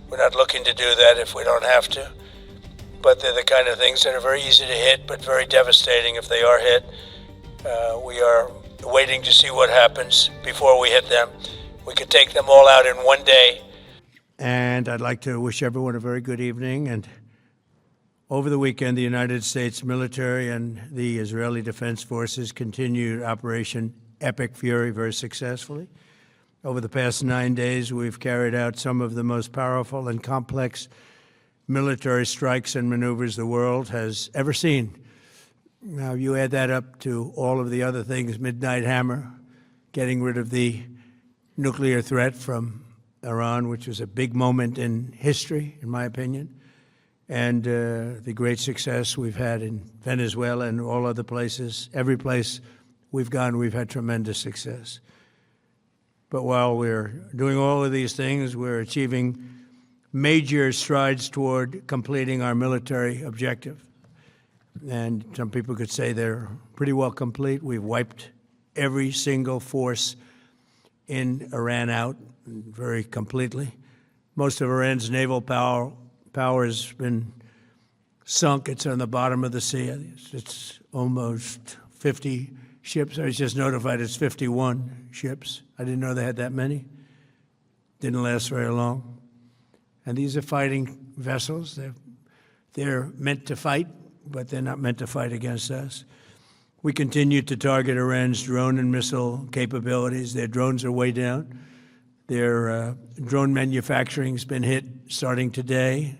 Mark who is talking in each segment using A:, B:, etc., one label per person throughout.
A: We're not looking to do that if we don't have to. But they're the kind of things that are very easy to hit, but very devastating if they are hit. We are waiting to see what happens before we hit them. We could take them all out in one day. And I'd like to wish everyone a very good evening. And over the weekend, the United States military and the Israeli Defense Forces continued Operation Epic Fury very successfully. Over the past 9 days, we've carried out some of the most powerful and complex military strikes and maneuvers the world has ever seen. Now, you add that up to all of the other things, Midnight Hammer, getting rid of the nuclear threat from Iran, which was a big moment in history, in my opinion, and the great success we've had in Venezuela and all other places. Every place we've gone, we've had tremendous success. But while we're doing all of these things, we're achieving major strides toward completing our military objective. And some people could say they're pretty well complete. We've wiped every single force in Iran out very completely. Most of Iran's naval power has been sunk. It's on the bottom of the sea. It's almost 50 ships. I was just notified it's 51 ships. I didn't know they had that many. Didn't last very long. And these are fighting vessels. They're meant to fight, but they're not meant to fight against us. We continue to target Iran's drone and missile capabilities. Their drones are way down. Their drone manufacturing has been hit starting today.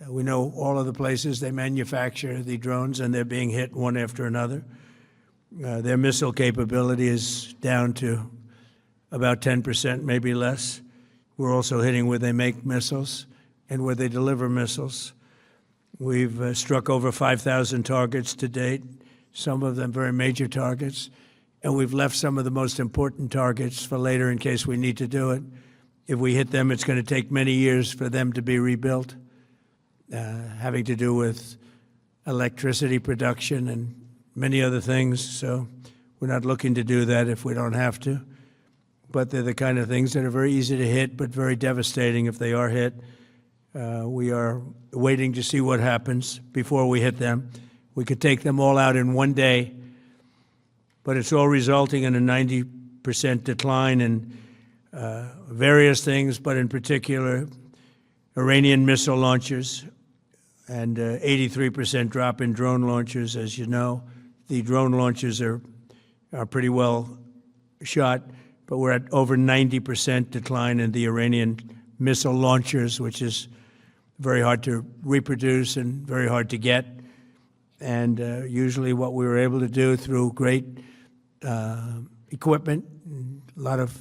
A: We know all of the places they manufacture the drones, and they're being hit one after another. Their missile capability is down to about 10%, maybe less. We're also hitting where they make missiles and where they deliver missiles. We've struck over 5,000 targets to date, some of them very major targets, and we've left some of the most important targets for later in case we need to do it. If we hit them, it's going to take many years for them to be rebuilt, having to do with electricity production and many other things. So we're not looking to do that if we don't have to. But they're the kind of things that are very easy to hit, but very devastating if they are hit. We are waiting to see what happens before we hit them. We could take them all out in one day, but it's all resulting in a 90% decline in various things, but in particular, Iranian missile launchers and 83% drop in drone launchers. As you know, the drone launchers are pretty well shot, but we're at over 90% decline in the Iranian missile launchers, which is very hard to reproduce and very hard to get. And usually what we were able to do through great equipment, a lot of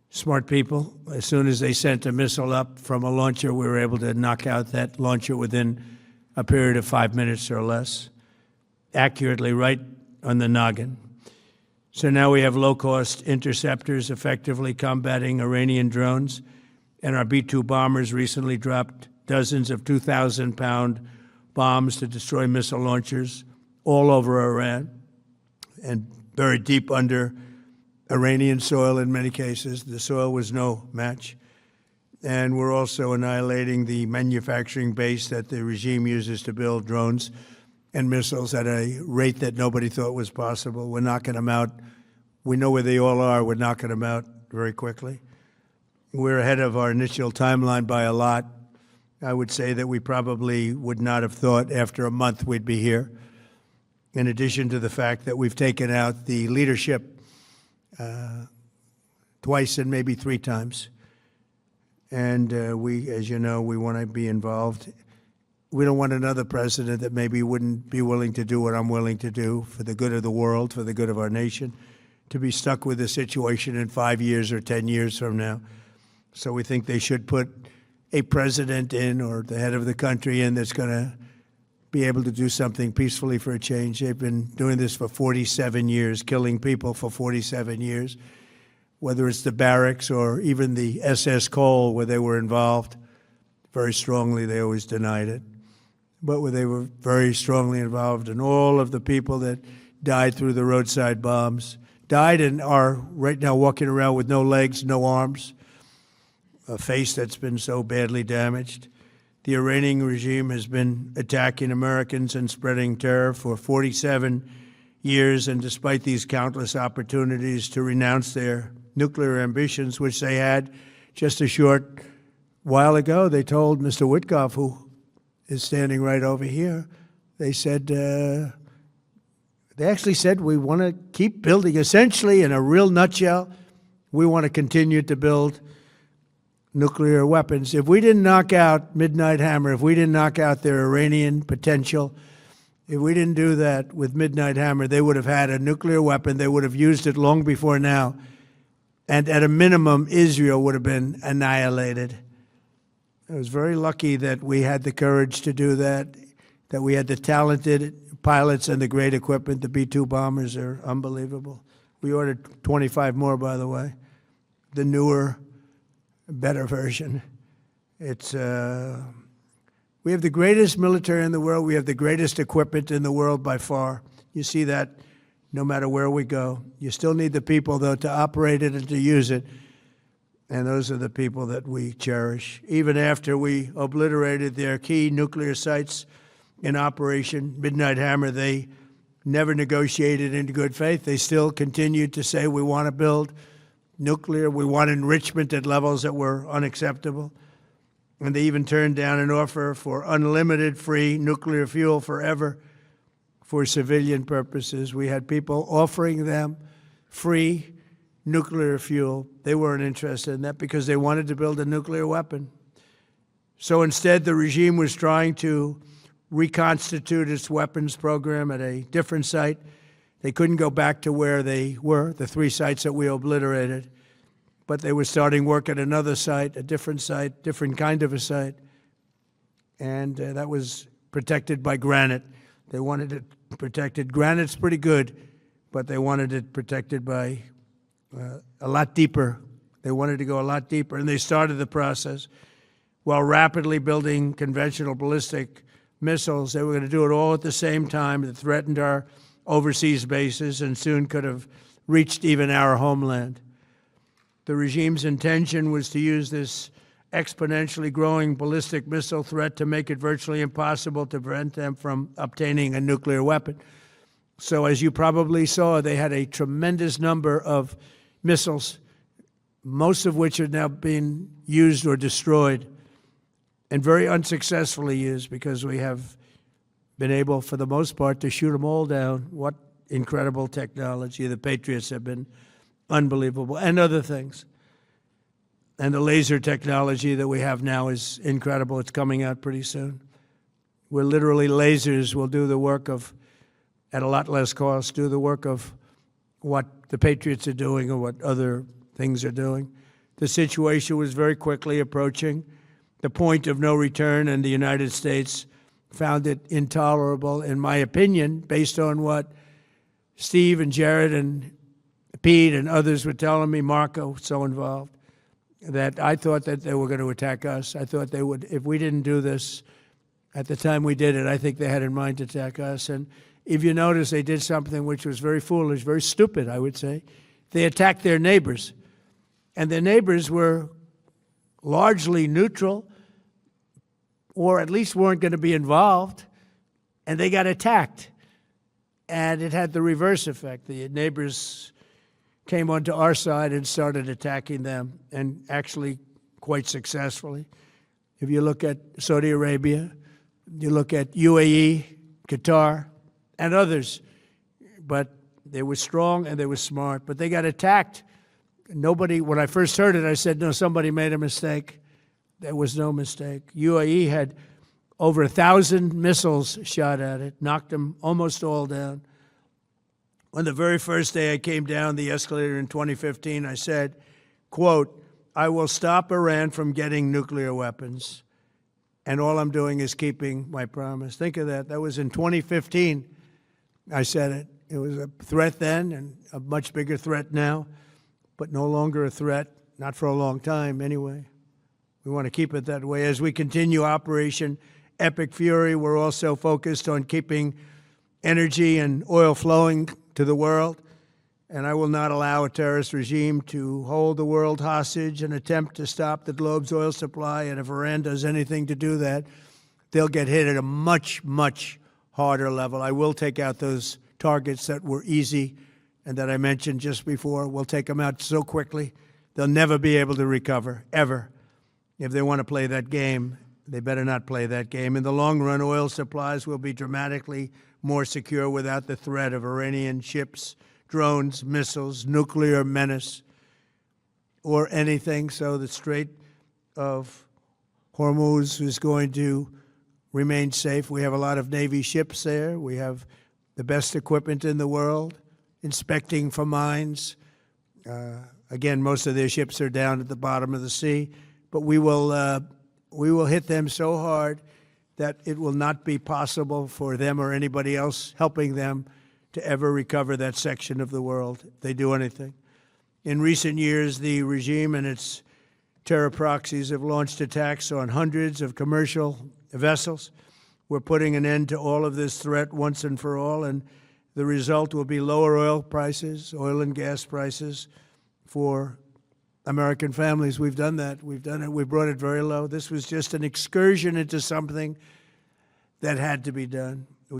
A: smart people, as soon as they sent a missile up from a launcher, we were able to knock out that launcher within a period of 5 minutes or less, accurately, right on the noggin. So now we have low-cost interceptors effectively combating Iranian drones, and our B-2 bombers recently dropped dozens of 2,000-pound bombs to destroy missile launchers all over Iran and buried deep under Iranian soil in many cases. The soil was no match. And we're also annihilating the manufacturing base that the regime uses to build drones and missiles at a rate that nobody thought was possible. We're knocking them out. We know where they all are. We're knocking them out very quickly. We're ahead of our initial timeline by a lot. I would say that we probably would not have thought after a month we'd be here, in addition to the fact that we've taken out the leadership twice and maybe 3 times. And we, as you know, we want to be involved. We don't want another president that maybe wouldn't be willing to do what I'm willing to do for the good of the world, for the good of our nation, to be stuck with this situation in 5 years or 10 years from now. So we think they should put a president in, or the head of the country in, that's going to be able to do something peacefully for a change. They've been doing this for 47 years, killing people for 47 years, whether it's the barracks or even the SS Cole where they were involved. Very strongly, they always denied it. But where they were very strongly involved, and all of the people that died through the roadside bombs, died and are right now walking around with no legs, no arms. a face that's been so badly damaged. The Iranian regime has been attacking Americans and spreading terror for 47 years, and despite these countless opportunities to renounce their nuclear ambitions, which they had just a short while ago, they told Mr. Witkoff, who is standing right over here, they said, they actually said, we want to keep building. Essentially, in a real nutshell, we want to continue to build nuclear weapons. If we didn't knock out Midnight Hammer, if we didn't knock out their Iranian potential, if we didn't do that with Midnight Hammer, they would have had a nuclear weapon. They would have used it long before now. And at a minimum, Israel would have been annihilated. I was very lucky that we had the courage to do that, that we had the talented pilots and the great equipment. The B-2 bombers are unbelievable. We ordered 25 more, by the way. The newer, better version. It's we have the greatest military in the world. We have the greatest equipment in the world by far. You see that no matter where we go. You still need the people, though, to operate it and to use it. And those are the people that we cherish. Even after we obliterated their key nuclear sites in Operation Midnight Hammer, they never negotiated in good faith. They still continued to say, we want to build nuclear. We want enrichment at levels that were unacceptable. And they even turned down an offer for unlimited free nuclear fuel forever for civilian purposes. We had people offering them free nuclear fuel. They weren't interested in that because they wanted to build a nuclear weapon. So instead, the regime was trying to reconstitute its weapons program at a different site. They couldn't go back to where they were, the 3 sites that we obliterated. But they were starting work at another site, a different site, different kind of a site. And that was protected by granite. They wanted it protected. Granite's pretty good, but they wanted it protected by a lot deeper. They wanted to go a lot deeper, and they started the process while rapidly building conventional ballistic missiles. They were going to do it all at the same time that threatened our overseas bases and soon could have reached even our homeland. The regime's intention was to use this exponentially growing ballistic missile threat to make it virtually impossible to prevent them from obtaining a nuclear weapon. So as you probably saw, they had a tremendous number of missiles, most of which are now being used or destroyed, and very unsuccessfully used because we have been able, for the most part, to shoot them all down. What incredible technology. The Patriots have been unbelievable, and other things. And the laser technology that we have now is incredible. It's coming out pretty soon. Where literally lasers will do the work of, at a lot less cost, do the work of what the Patriots are doing or what other things are doing. The situation was very quickly approaching the point of no return, and the United States found it intolerable, in my opinion, based on what Steve and Jared and Pete and others were telling me, Marco, so involved, that I thought that they were going to attack us. I thought they would, if we didn't do this at the time we did it, I think they had in mind to attack us. And if you notice, they did something which was very foolish, very stupid, I would say. They attacked their neighbors. And their neighbors were largely neutral, or at least weren't going to be involved, and they got attacked. And it had the reverse effect. The neighbors came onto our side and started attacking them, and actually quite successfully. If you look at Saudi Arabia, you look at UAE, Qatar, and others, but they were strong and they were smart, but they got attacked. Nobody, when I first heard it, I said, no, somebody made a mistake. There was no mistake. UAE had over 1,000 missiles shot at it, knocked them almost all down. On the very first day I came down the escalator in 2015, I said, quote, I will stop Iran from getting nuclear weapons, and all I'm doing is keeping my promise. Think of that. That was in 2015. I said it. It was a threat then and a much bigger threat now, but no longer a threat, not for a long time anyway. We want to keep it that way. As we continue Operation Epic Fury, we're also focused on keeping energy and oil flowing to the world. and I will not allow a terrorist regime to hold the world hostage and attempt to stop the globe's oil supply. And if Iran does anything to do that, they'll get hit at a much, much harder level. I will take out those targets that were easy and that I mentioned just before. We'll take them out so quickly, they'll never be able to recover, ever. If they want to play that game, they better not play that game. In the long run, oil supplies will be dramatically more secure without the threat of Iranian ships, drones, missiles, nuclear menace, or anything. So the Strait of Hormuz is going to remain safe. We have a lot of Navy ships there. We have the best equipment in the world, inspecting for mines. Again, most of their ships are down at the bottom of the sea, but we will hit them so hard that it will not be possible for them or anybody else helping them to ever recover that section of the world if they do anything. In recent years, the regime and its terror proxies have launched attacks on hundreds of commercial vessels. We're putting an end to all of this threat once and for all, and the result will be lower oil prices, oil and gas prices for American families. We've done that. We've done it. We brought it very low. This was just an excursion into something that had to be done.